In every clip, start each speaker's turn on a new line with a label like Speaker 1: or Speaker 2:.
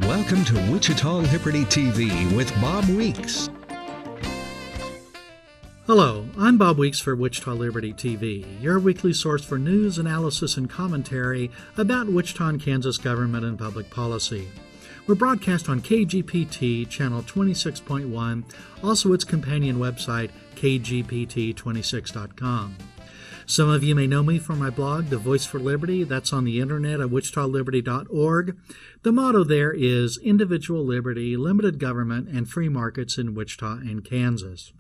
Speaker 1: Welcome to Wichita Liberty TV with Bob Weeks.
Speaker 2: Hello, I'm Bob Weeks for Wichita Liberty TV, your weekly source for news, analysis, and commentary about Wichita, Kansas government and public policy. We're broadcast on KGPT channel 26.1, also its companion website, kgpt26.com. Some of you may know me from my blog, The Voice for Liberty. That's on the internet at wichitaliberty.org. The motto there is individual liberty, limited government, and free markets in Wichita and Kansas.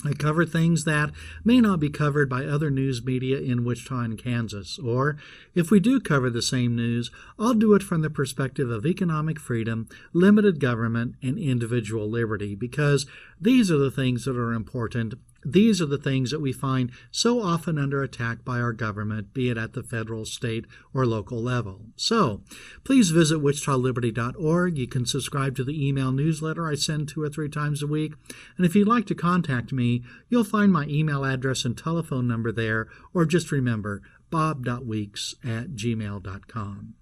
Speaker 2: I cover things that may not be covered by other news media in Wichita and Kansas, or if we do cover the same news, I'll do it from the perspective of economic freedom, limited government, and individual liberty, because these are the things that are important. These are the things that we find so often under attack by our government, be it at the federal, state, or local level. So, please visit wichitaliberty.org. You can subscribe to the email newsletter I send 2 or 3 times a week. And if you'd like to contact me, you'll find my email address and telephone number there, or just remember, bob.weeks@gmail.com.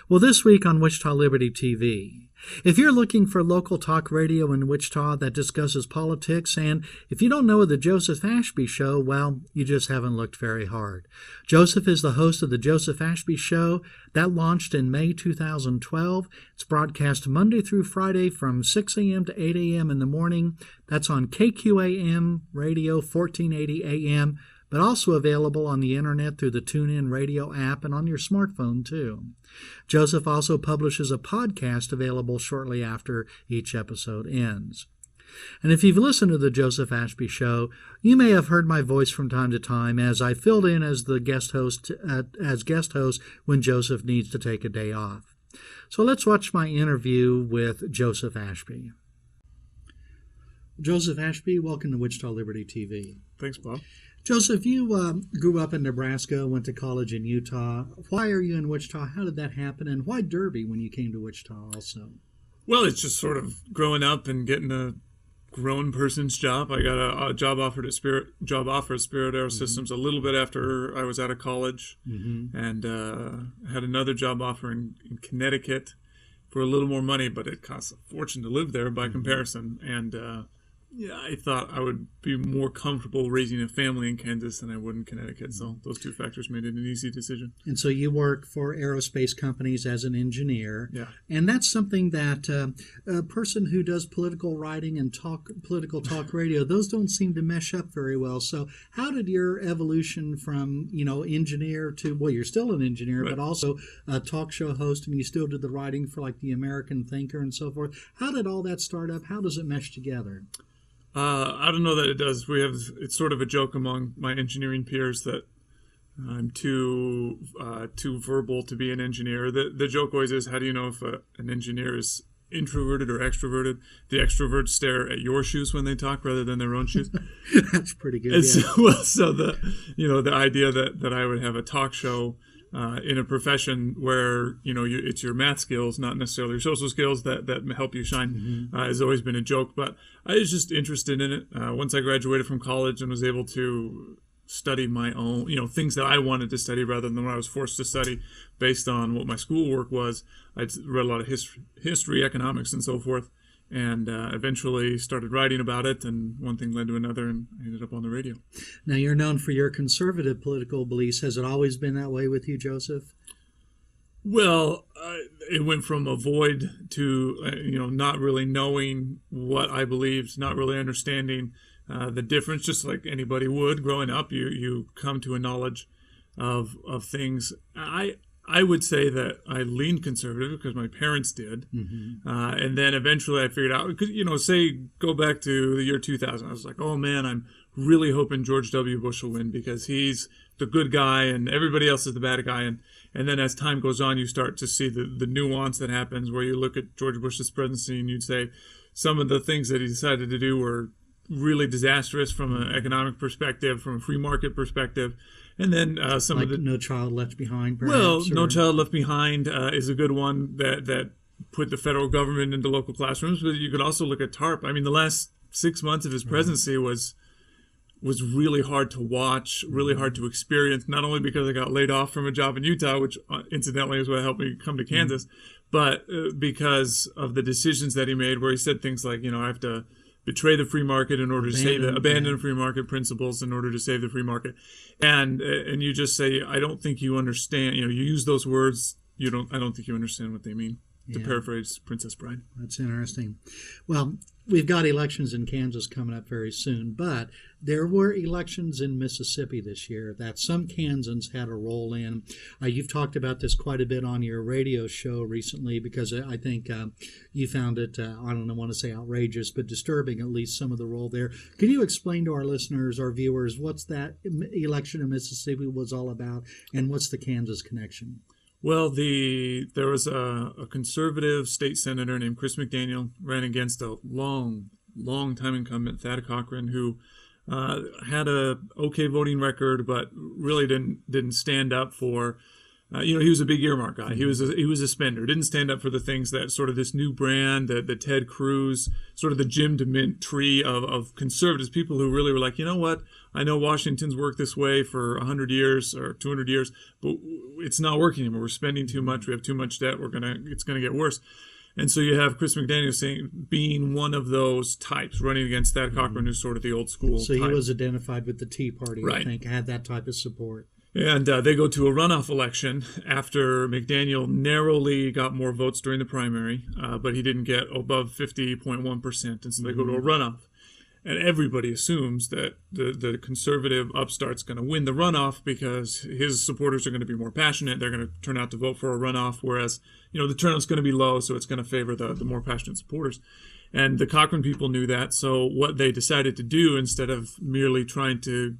Speaker 2: Well, this week on Wichita Liberty TV, if you're looking for local talk radio in Wichita that discusses politics, and if you don't know the Joseph Ashby Show, well, you just haven't looked very hard. Joseph is the host of the Joseph Ashby Show. That launched in May 2012. It's broadcast Monday through Friday from 6 a.m. to 8 a.m. in the morning. That's on KQAM Radio 1480 AM, but also available on the internet through the TuneIn Radio app and on your smartphone, too. Joseph also publishes a podcast available shortly after each episode ends. And if you've listened to the Joseph Ashby Show, you may have heard my voice from time to time as I filled in as the guest host when Joseph needs to take a day off. So let's watch my interview with Joseph Ashby. Joseph Ashby, welcome to Wichita Liberty TV.
Speaker 3: Thanks, Bob.
Speaker 2: Joseph, you grew up in Nebraska, went to college in Utah. Why are you in Wichita? How did that happen? And why Derby when you came to Wichita also?
Speaker 3: Well, it's just sort of growing up and getting a grown person's job. I got a job offer at Spirit Aerosystems a little bit after I was out of college, and had another job offer in Connecticut for a little more money, but it costs a fortune to live there by comparison. And I thought I would be more comfortable raising a family in Kansas than I would in Connecticut. So those 2 factors made it an easy decision.
Speaker 2: And so you work for aerospace companies as an engineer.
Speaker 3: Yeah.
Speaker 2: And that's something that a person who does political writing and political talk radio, those don't seem to mesh up very well. So how did your evolution from, engineer to, well, you're still an engineer,
Speaker 3: right,
Speaker 2: but also a talk show host, and you still did the writing for like the American Thinker and so forth. How did all that start up? How does it mesh together?
Speaker 3: I don't know that it does. It's sort of a joke among my engineering peers that I'm too verbal to be an engineer. The joke always is, how do you know if an engineer is introverted or extroverted? The extroverts stare at your shoes when they talk rather than their own shoes.
Speaker 2: That's pretty good.
Speaker 3: And
Speaker 2: yeah.
Speaker 3: so the idea that I would have a talk show in a profession where it's your math skills, not necessarily your social skills, that help you shine, has always been a joke. But I was just interested in it. Once I graduated from college and was able to study my own, things that I wanted to study rather than what I was forced to study based on what my schoolwork was. I'd read a lot of history, economics, and so forth, and eventually started writing about it, and one thing led to another, and I ended up on the radio.
Speaker 2: Now, you're known for your conservative political beliefs. Has it always been that way with you, Joseph?
Speaker 3: Well, it went from a void to, not really knowing what I believed, not really understanding the difference, just like anybody would growing up. You come to a knowledge of things. I would say that I leaned conservative because my parents did. And then eventually I figured out, because, go back to the year 2000. I was like, oh, man, I'm really hoping George W. Bush will win because he's the good guy and everybody else is the bad guy. And then as time goes on, you start to see the nuance that happens where you look at George Bush's presidency and you'd say some of the things that he decided to do were really disastrous from an economic perspective, from a free market perspective. And then some of the
Speaker 2: No Child Left Behind, perhaps?
Speaker 3: Well, No Child Left Behind is a good one that put the federal government into local classrooms. But you could also look at TARP. I mean, the last 6 months of his presidency was was really hard to watch, really hard to experience, not only because I got laid off from a job in Utah, which incidentally is what helped me come to Kansas, but because of the decisions that he made, where he said things like, I have to betray the free market in order to abandon free market principles in order to save the free market. And you just say, I don't think you understand, you use those words, I don't think you understand what they mean. To paraphrase Princess Bride.
Speaker 2: That's interesting. Well, we've got elections in Kansas coming up very soon, but there were elections in Mississippi this year that some Kansans had a role in. You've talked about this quite a bit on your radio show recently because I think you found it, I don't want to say outrageous, but disturbing, at least some of the role there. Can you explain to our listeners, our viewers, what's that election in Mississippi was all about, and what's the Kansas connection?
Speaker 3: Well, there was a conservative state senator named Chris McDaniel, ran against a long time incumbent, Thad Cochran, who had a okay voting record, but really didn't stand up for. He was a big earmark guy. He was a spender. Didn't stand up for the things that sort of this new brand, the Ted Cruz, sort of the Jim DeMint tree of conservatives, people who really were like, you know what? I know Washington's worked this way for 100 years or 200 years, but it's not working anymore. We're spending too much. We have too much debt. It's gonna get worse. And so you have Chris McDaniel being one of those types, running against Thad Cochran, who's sort of the old school.
Speaker 2: So
Speaker 3: type.
Speaker 2: He was identified with the Tea Party,
Speaker 3: right.
Speaker 2: I think, had that type of support.
Speaker 3: And they go to a runoff election after McDaniel narrowly got more votes during the primary, but he didn't get above 50.1%. And so they go to a runoff. And everybody assumes that the conservative upstart's going to win the runoff because his supporters are going to be more passionate. They're going to turn out to vote for a runoff, whereas the turnout's going to be low, so it's going to favor the more passionate supporters. And the Cochran people knew that, so what they decided to do, instead of merely trying to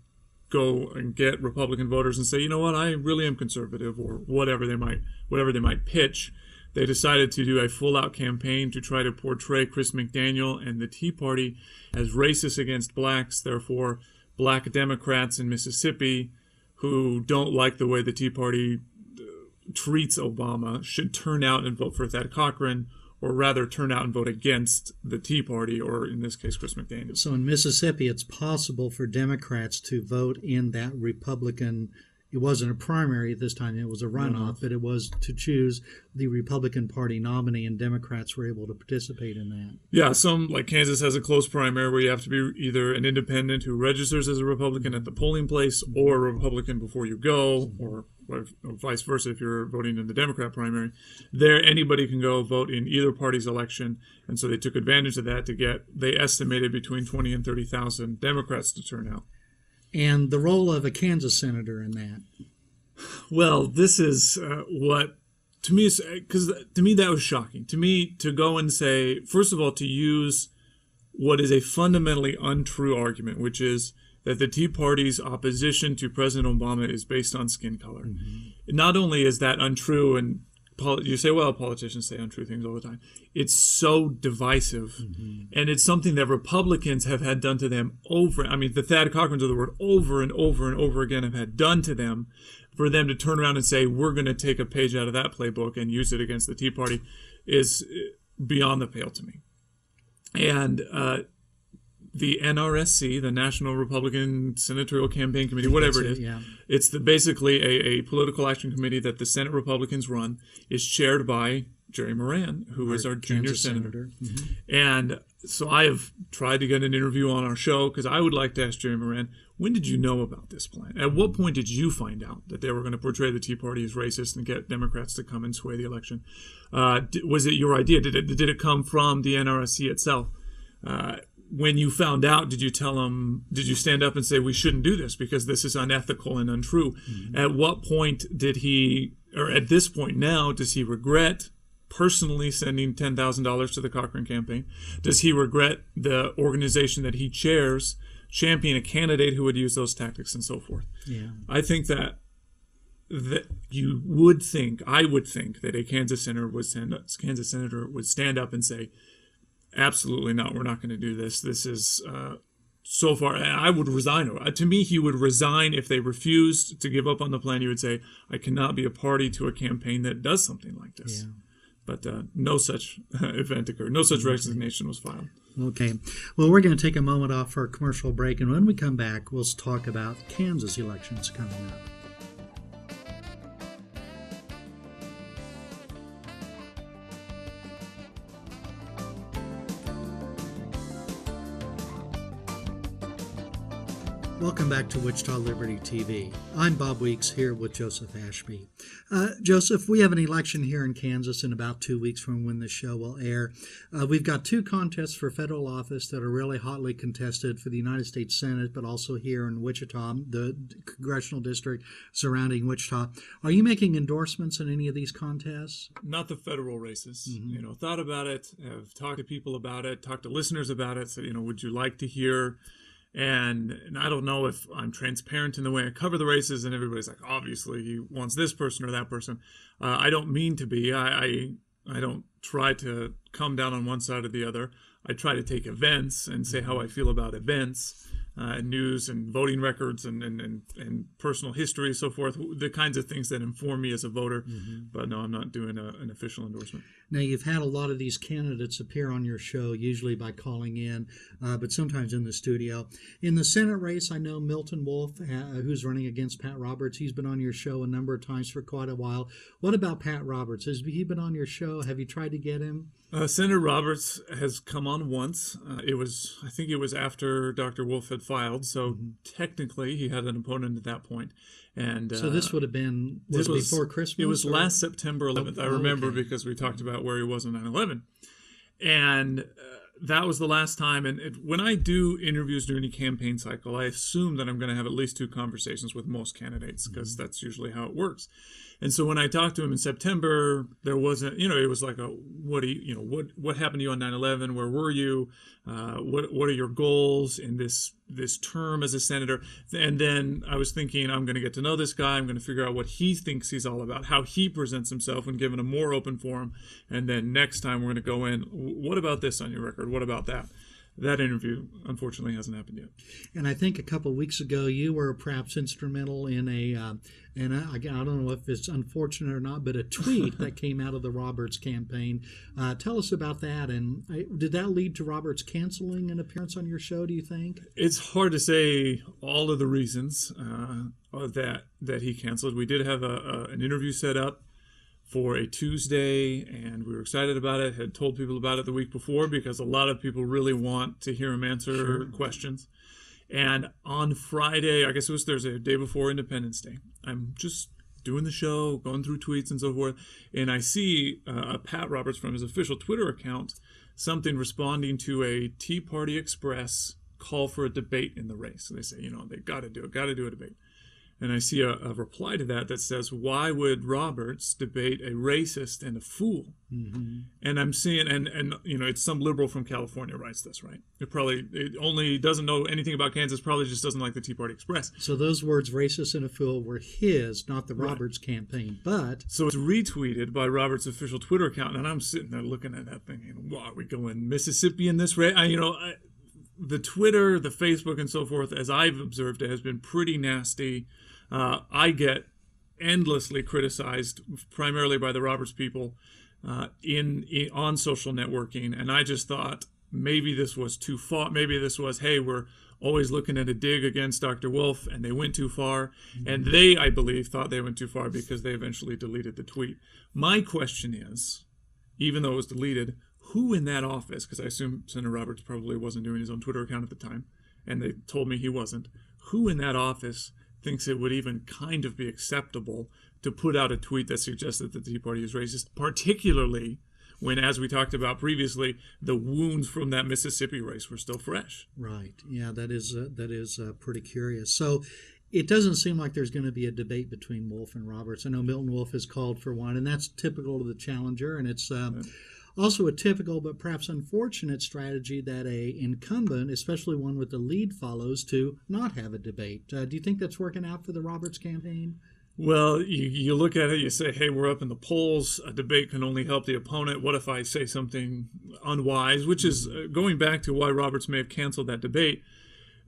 Speaker 3: go and get Republican voters and say, you know what, I really am conservative, or whatever they might pitch, they decided to do a full-out campaign to try to portray Chris McDaniel and the Tea Party as racist against blacks. Therefore, black Democrats in Mississippi who don't like the way the Tea Party treats Obama should turn out and vote for Thad Cochran, or rather turn out and vote against the Tea Party, or in this case, Chris McDaniel.
Speaker 2: So in Mississippi, it's possible for Democrats to vote in that Republican. It wasn't a primary at this time, it was a runoff, but it was to choose the Republican Party nominee, and Democrats were able to participate in that.
Speaker 3: Yeah, like Kansas has a close primary where you have to be either an independent who registers as a Republican at the polling place, or a Republican before you go, or vice versa if you're voting in the Democrat primary. There, anybody can go vote in either party's election, and so they took advantage of that they estimated between 20 and 30,000 Democrats to turn out.
Speaker 2: And the role of a Kansas senator in that?
Speaker 3: Well, this is what, to me, because to me that was shocking. To me, to go and say, first of all, to use what is a fundamentally untrue argument, which is that the Tea Party's opposition to President Obama is based on skin color. Mm-hmm. Not only is that untrue, and you say, well, politicians say untrue things all the time. It's so divisive, and it's something that Republicans have had done to them the Thad Cochrans of the word over and over and over again have had done to them. For them to turn around and say, we're going to take a page out of that playbook and use it against the Tea Party is beyond the pale to me. And the NRSC, the National Republican Senatorial Campaign Committee, whatever it is, it's basically a political action committee that the Senate Republicans run, is chaired by Jerry Moran, who is our junior senator. Mm-hmm. And so I have tried to get an interview on our show because I would like to ask Jerry Moran, when did you know about this plan? At what point did you find out that they were going to portray the Tea Party as racist and get Democrats to come and sway the election? Was it your idea? Did it come from the NRSC itself? When you found out, did you stand up and say, we shouldn't do this because this is unethical and untrue? Mm-hmm. At what point at this point now, does he regret personally sending $10,000 to the Cochran campaign? Does he regret the organization that he chairs championing a candidate who would use those tactics and so forth? Yeah. I think that I would think that a Kansas senator would stand up and say, absolutely not, we're not going to do this. This is so far, I would resign. To me, he would resign if they refused to give up on the plan. He would say, I cannot be a party to a campaign that does something like this. Yeah. But no such event occurred. No such resignation was filed.
Speaker 2: Okay. Well, we're going to take a moment off for a commercial break, and when we come back, we'll talk about Kansas elections coming up. Welcome back to Wichita Liberty TV. I'm Bob Weeks here with Joseph Ashby. Joseph, we have an election here in Kansas in about 2 weeks from when the show will air. We've got 2 contests for federal office that are really hotly contested for the United States Senate, but also here in Wichita, the congressional district surrounding Wichita. Are you making endorsements in any of these contests?
Speaker 3: Not the federal races. Thought about it, have talked to people about it, talked to listeners about it, said, would you like to hear? And I don't know if I'm transparent in the way I cover the races, and everybody's like, obviously he wants this person or that person. I don't mean to be. I don't try to come down on one side or the other. I try to take events and say how I feel about events, news and voting records and personal history, so forth, the kinds of things that inform me as a voter. But no, I'm not doing an official endorsement.
Speaker 2: Now, you've had a lot of these candidates appear on your show, usually by calling in, but sometimes in the studio. In the Senate race, I know Milton Wolf, who's running against Pat Roberts. He's been on your show a number of times for quite a while. What about Pat Roberts? Has he been on your show? Have you tried to get him?
Speaker 3: Senator Roberts has come on once. I think it was after Dr. Wolf had filed, so technically he had an opponent at that point. And
Speaker 2: so this would have been before Christmas?
Speaker 3: It was last September 11th. I remember because we talked about where he was on 9/11. And that was the last time. And when I do interviews during a campaign cycle, I assume that I'm going to have at least 2 conversations with most candidates because that's usually how it works. And so when I talked to him in September, there wasn't, it was like what happened to you on 9/11? Where were you? What are your goals in this term as a senator? And then I was thinking, I'm going to get to know this guy. I'm going to figure out what he thinks he's all about, how he presents himself when given a more open forum. And then next time we're going to go in, what about this on your record? What about that? That interview, unfortunately, hasn't happened yet.
Speaker 2: And I think a couple of weeks ago, you were perhaps instrumental in and I don't know if it's unfortunate or not, but a tweet that came out of the Roberts campaign. Tell us about that. And did that lead to Roberts canceling an appearance on your show, do you think?
Speaker 3: It's hard to say all of the reasons that he canceled. We did have an interview set up for a Tuesday, and we were excited about it, had told people about it the week before because a lot of people really want to hear him answer questions. And on Friday, I guess it was Thursday, the day before Independence Day, I'm just doing the show, going through tweets and so forth, and I see Pat Roberts from his official Twitter account, something responding to a Tea Party Express call for a debate in the race. So they say, they got to do a debate. And I see a reply to that says, why would Roberts debate a racist and a fool? And I'm seeing, and it's some liberal from California writes this, right? It only doesn't know anything about Kansas, probably just doesn't like the Tea Party Express.
Speaker 2: So those words, racist and a fool, were his, not the Roberts campaign. But
Speaker 3: so it's retweeted by Roberts' official Twitter account, and I'm sitting there looking at that thing, wow, are we going Mississippi in this race? The Twitter, the Facebook, and so forth, as I've observed it, has been pretty nasty. I get endlessly criticized, primarily by the Roberts people, on social networking, and I just thought maybe this was too far. Maybe this was, hey, we're always looking at a dig against Dr. Wolf, and they went too far. And they, I believe, thought they went too far because they eventually deleted the tweet. My question is, even though it was deleted, who in that office, because I assume Senator Roberts probably wasn't doing his own Twitter account at the time, and they told me he wasn't, who in that office thinks it would even kind of be acceptable to put out a tweet that suggests that the Tea Party is racist, particularly when, as we talked about previously, the wounds from that Mississippi race were still fresh.
Speaker 2: Right. Yeah, that is pretty curious. So it doesn't seem like there's going to be a debate between Wolf and Roberts. I know Milton Wolf has called for one, and that's typical of the challenger, and it's also a typical but perhaps unfortunate strategy that a incumbent, especially one with the lead, follows to not have a debate. Do you think that's working out for the Roberts campaign?
Speaker 3: Well, you look at it, you say, hey, we're up in the polls. A debate can only help the opponent. What if I say something unwise? Which is going back to why Roberts may have canceled that debate.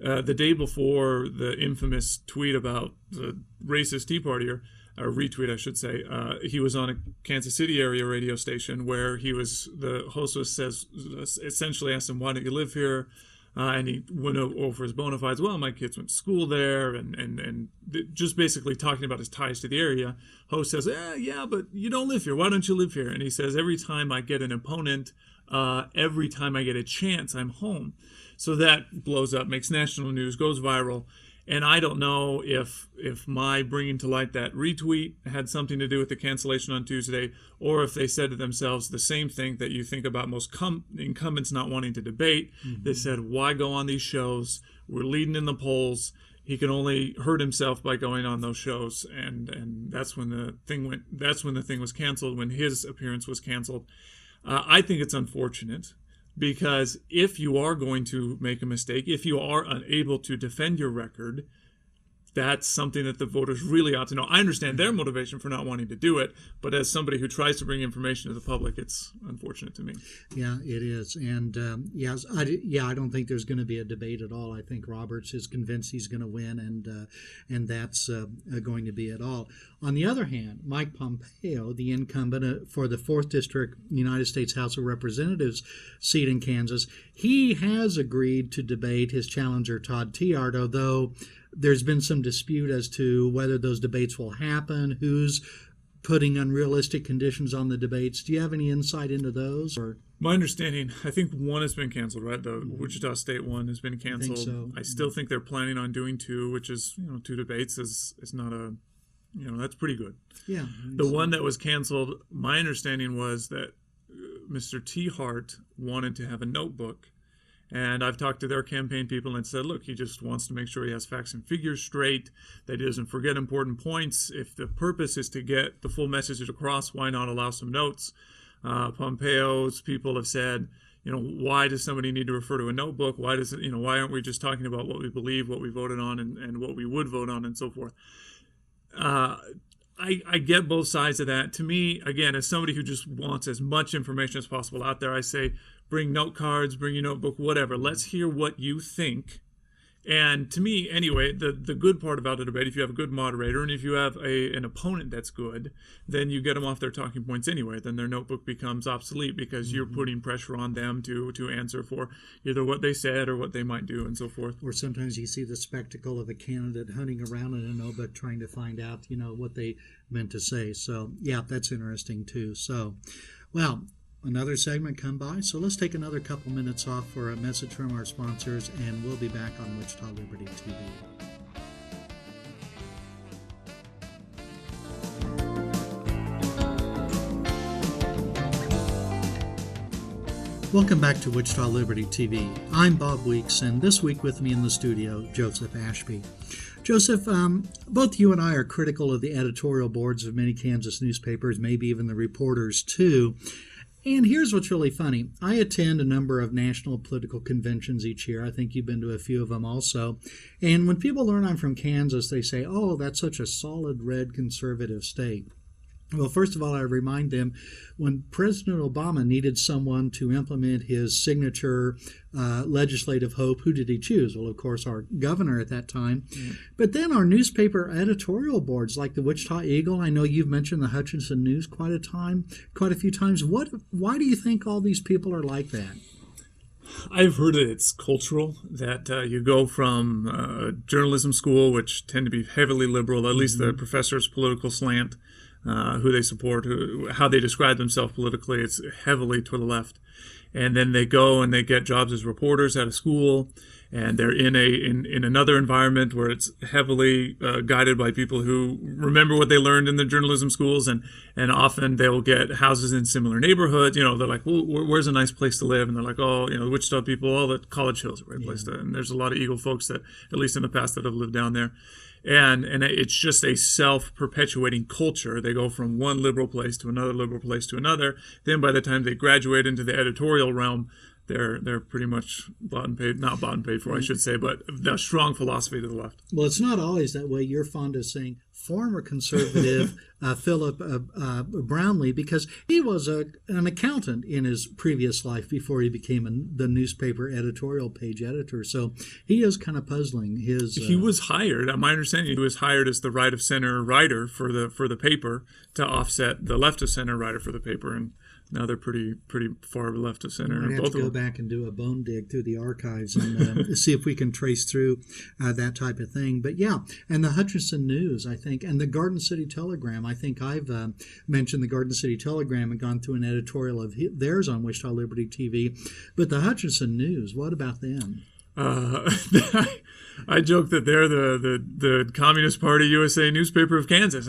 Speaker 3: The day before the infamous tweet about the racist Tea Partier, or retweet, I should say. He was on a Kansas City area radio station where the host essentially asked him, "Why don't you live here?" And he went over his bona fides. Well, my kids went to school there, and just basically talking about his ties to the area. Host says, "Yeah, but you don't live here. Why don't you live here?" And he says, "Every time I get an opponent, every time I get a chance, I'm home." So that blows up, makes national news, goes viral. And I don't know if my bringing to light that retweet had something to do with the cancellation on Tuesday, or if they said to themselves the same thing that you think about most incumbents not wanting to debate. Mm-hmm. They said, "Why go on these shows? We're leading in the polls. He can only hurt himself by going on those shows." And that's when the thing went. That's when the thing was canceled. When his appearance was canceled. I think it's unfortunate. Because if you are going to make a mistake, if you are unable to defend your record, that's something that the voters really ought to know. I understand their motivation for not wanting to do it, but as somebody who tries to bring information to the public, it's unfortunate to me.
Speaker 2: Yeah, it is. And I don't think there's going to be a debate at all. I think Roberts is convinced he's going to win, and that's going to be it all. On the other hand, Mike Pompeo, the incumbent for the 4th District United States House of Representatives seat in Kansas, he has agreed to debate his challenger Todd Tiahrt, although there's been some dispute as to whether those debates will happen, who's putting unrealistic conditions on the debates. Do you have any insight into those? Or
Speaker 3: my understanding, I think one has been canceled, right? The Wichita State one has been canceled.
Speaker 2: I think so.
Speaker 3: I still think they're planning on doing 2, which is, 2 debates is not a, that's pretty good.
Speaker 2: Yeah.
Speaker 3: The one that was canceled, my understanding was that Mr. Tiahrt wanted to have a notebook. And I've talked to their campaign people and said, look, he just wants to make sure he has facts and figures straight, that he doesn't forget important points. If the purpose is to get the full message across, why not allow some notes? Pompeo's people have said, why does somebody need to refer to a notebook? Why aren't we just talking about what we believe, what we voted on, and what we would vote on, and so forth? I get both sides of that. To me, again, as somebody who just wants as much information as possible out there, I say, bring note cards, bring your notebook, whatever. Let's hear what you think. And to me, anyway, the good part about a debate, if you have a good moderator and if you have an opponent that's good, then you get them off their talking points anyway. Then their notebook becomes obsolete because you're putting pressure on them to answer for either what they said or what they might do and so forth.
Speaker 2: Or sometimes you see the spectacle of a candidate hunting around in a notebook trying to find out, what they meant to say. So, yeah, that's interesting too. So, well, another segment come by, so let's take another couple minutes off for a message from our sponsors, and we'll be back on Wichita Liberty TV. Welcome back to Wichita Liberty TV. I'm Bob Weeks, and this week with me in the studio, Joseph Ashby. Joseph, both you and I are critical of the editorial boards of many Kansas newspapers, maybe even the reporters too. And here's what's really funny. I attend a number of national political conventions each year. I think you've been to a few of them also. And when people learn I'm from Kansas, they say, oh, that's such a solid red conservative state. Well, first of all, I remind them when President Obama needed someone to implement his signature legislative hope, who did he choose? Well, of course, our governor at that time. Mm. But then our newspaper editorial boards like the Wichita Eagle, I know you've mentioned the Hutchinson News quite a few times. Why do you think all these people are like that?
Speaker 3: I've heard that it's cultural, that you go from journalism school, which tend to be heavily liberal, at least the professor's political slant, who they support, how they describe themselves politically, it's heavily to the left. And then they go and they get jobs as reporters at a school, and they're in another environment where it's heavily guided by people who remember what they learned in the journalism schools, and often they'll get houses in similar neighborhoods. They're like, well, where's a nice place to live? And they're like, oh, the Wichita people, all the College Hill's a great place to. And there's a lot of Eagle folks that, at least in the past, that have lived down there. And it's just a self-perpetuating culture. They go from one liberal place to another liberal place to another. Then by the time they graduate into the editorial realm, they're pretty much not bought and paid for, I should say, but the strong philosophy to the left.
Speaker 2: Well, it's not always that way. You're fond of saying former conservative Philip Brownlee, because he was an accountant in his previous life before he became the newspaper editorial page editor. So he is kind of puzzling.
Speaker 3: He was hired. My understanding, he was hired as the right of center writer for the paper to offset the left of center writer for the paper, and now they're pretty far left of center.
Speaker 2: We have to go back and do a bone dig through the archives and see if we can trace through that type of thing. But yeah, and the Hutchinson News, I think, and the Garden City Telegram. I think I've mentioned the Garden City Telegram and gone through an editorial of theirs on Wichita Liberty TV. But the Hutchinson News, what about them?
Speaker 3: I joke that they're the Communist Party USA newspaper of Kansas.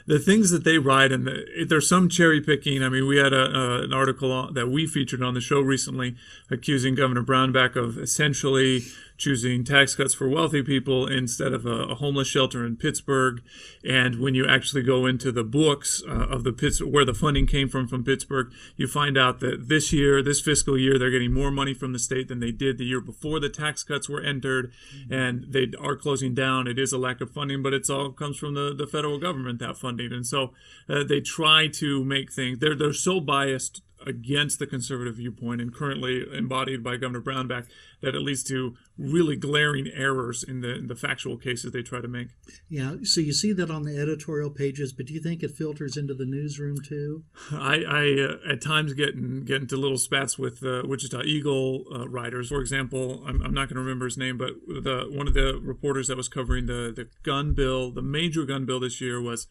Speaker 3: The things that they write, and there's some cherry picking. I mean, we had an article that we featured on the show recently accusing Governor Brownback of essentially choosing tax cuts for wealthy people instead of a homeless shelter in Pittsburgh. And when you actually go into the books of where the funding came from Pittsburgh, you find out that this fiscal year, they're getting more money from the state than they did the year before the tax cuts were entered. And they are closing down. It is a lack of funding, but it all comes from the federal government, that funding. And so they try to make things, they're so biased against the conservative viewpoint and currently embodied by Governor Brownback that it leads to really glaring errors in the factual cases they try to make. Yeah,
Speaker 2: so you see that on the editorial pages, but do you think it filters into the newsroom too?
Speaker 3: I at times get into little spats with Wichita Eagle writers. For example, I'm not going to remember his name, but one of the reporters that was covering the gun bill, the major gun bill this year, was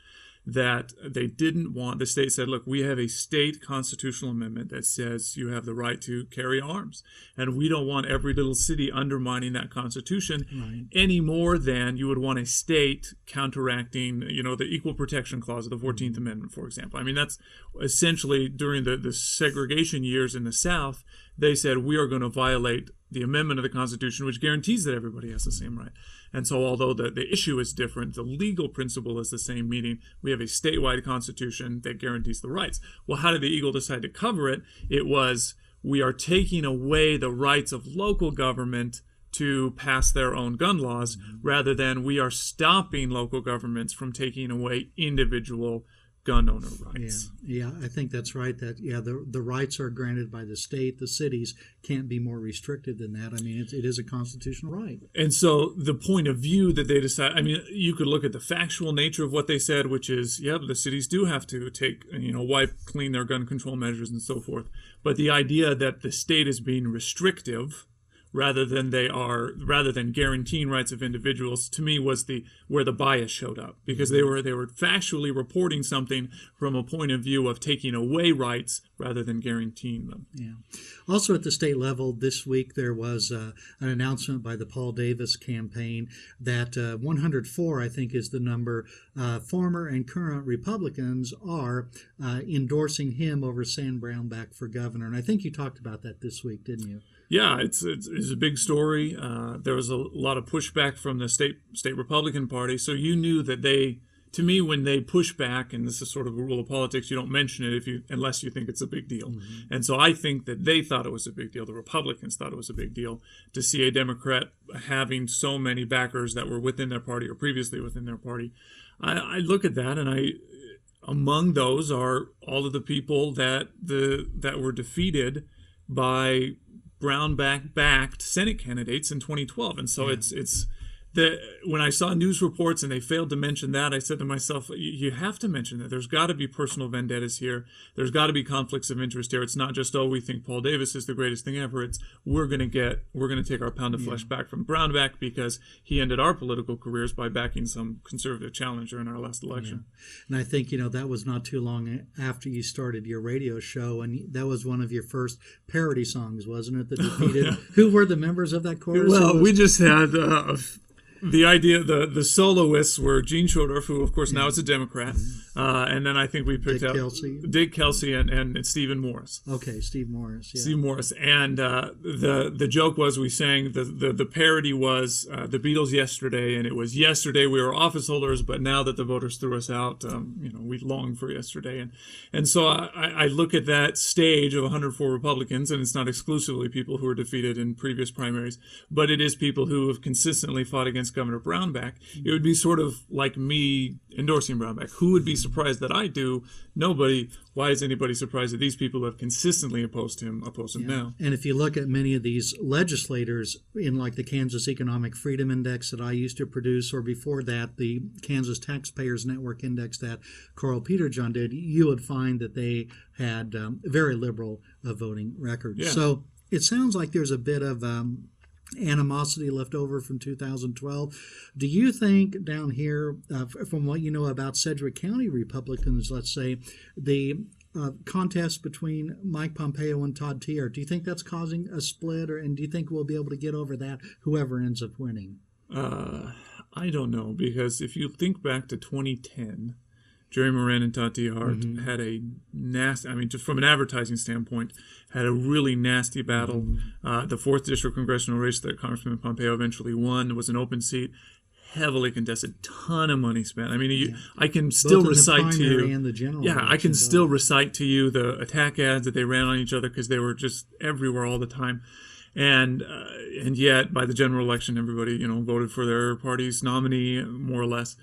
Speaker 3: that they didn't want, the state said, look, we have a state constitutional amendment that says you have the right to carry arms. And we don't want every little city undermining that constitution any more than you would want a state counteracting, the equal protection clause of the 14th Amendment, for example. I mean, that's essentially during the segregation years in the South, they said we are going to violate the amendment of the Constitution, which guarantees that everybody has the same right. And so although the issue is different, the legal principle is the same, meaning we have a statewide constitution that guarantees the rights. Well, how did the Eagle decide to cover it? It was, we are taking away the rights of local government to pass their own gun laws, rather than we are stopping local governments from taking away individual gun owner rights.
Speaker 2: Yeah, I think that's right. That the rights are granted by the state. The cities can't be more restricted than that. I mean, it is a constitutional right.
Speaker 3: And so the point of view that they decide, I mean, you could look at the factual nature of what they said, which is, the cities do have to take, wipe clean their gun control measures and so forth. But the idea that the state is being restrictive rather than guaranteeing rights of individuals, to me was where the bias showed up, because they were factually reporting something from a point of view of taking away rights rather than guaranteeing them.
Speaker 2: Yeah. Also at the state level this week there was an announcement by the Paul Davis campaign that 104, I think is the number, former and current Republicans are endorsing him over Sam Brownback for governor. And I think you talked about that this week, didn't you?
Speaker 3: Yeah, it's a big story. There was a lot of pushback from the state Republican Party, so you knew that to me, when they push back, and this is sort of a rule of politics, you don't mention it unless you think it's a big deal. Mm-hmm. And so I think that they thought it was a big deal. The Republicans thought it was a big deal to see a Democrat having so many backers that were within their party or previously within their party. I look at that, and among those are all of the people that were defeated by Brownback-backed Senate candidates in 2012. And so when I saw news reports and they failed to mention that, I said to myself, you have to mention that. There's got to be personal vendettas here. There's got to be conflicts of interest here. It's not just, we think Paul Davis is the greatest thing ever. It's we're going to take our pound of flesh back from Brownback because he ended our political careers by backing some conservative challenger in our last election.
Speaker 2: Yeah. And I think, that was not too long after you started your radio show, and that was one of your first parody songs, wasn't it, that defeated? Who were the members of that chorus?
Speaker 3: Well, we just had the idea, the soloists were Gene Schodorf, who of course now is a Democrat, and then I think we picked up Dick Kelsey and Stephen Morris.
Speaker 2: Okay, Steve Morris. Yeah.
Speaker 3: Steve Morris, and the joke was we sang the parody was the Beatles Yesterday, and it was yesterday we were office holders, but now that the voters threw us out, we long for yesterday, and so I look at that stage of 104 Republicans, and it's not exclusively people who were defeated in previous primaries, but it is people who have consistently fought against Governor Brownback, it would be sort of like me endorsing Brownback. Who would be surprised that I do? Nobody. Why is anybody surprised that these people who have consistently opposed him now?
Speaker 2: And if you look at many of these legislators in like the Kansas Economic Freedom Index that I used to produce, or before that, the Kansas Taxpayers Network Index that Carl Peterjohn did, you would find that they had very liberal voting records.
Speaker 3: Yeah.
Speaker 2: So it sounds like there's a bit of animosity left over from 2012. Do you think down here, from what you know about Sedgwick County Republicans, let's say, the contest between Mike Pompeo and Todd Tiahrt, do you think that's causing a split, and do you think we'll be able to get over that, whoever ends up winning?
Speaker 3: I don't know, because if you think back to 2010, Jerry Moran and Todd Tiahrt had a nasty, just from an advertising standpoint, had a really nasty battle. The 4th District congressional race that Congressman Pompeo eventually won was an open seat, heavily contested, ton of money spent. I can still recite to you. And the general I can still recite to you the attack ads that they ran on each other because they were just everywhere all the time. And yet, by the general election, everybody voted for their party's nominee, more or less.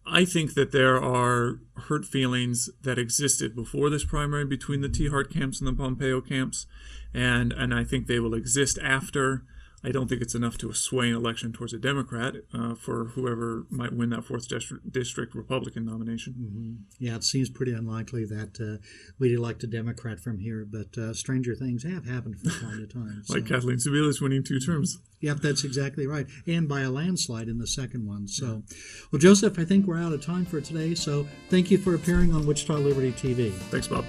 Speaker 3: I think that there are hurt feelings that existed before this primary between the Tiahrt camps and the Pompeo camps, and I think they will exist after. I don't think it's enough to sway an election towards a Democrat for whoever might win that 4th District Republican nomination.
Speaker 2: Yeah, it seems pretty unlikely that we'd elect a Democrat from here, but stranger things have happened from time to time.
Speaker 3: Like Kathleen Sebelius winning 2 terms.
Speaker 2: Yep, that's exactly right, and by a landslide in the second one. So, well, Joseph, I think we're out of time for today, so thank you for appearing on Wichita Liberty TV.
Speaker 3: Thanks, Bob.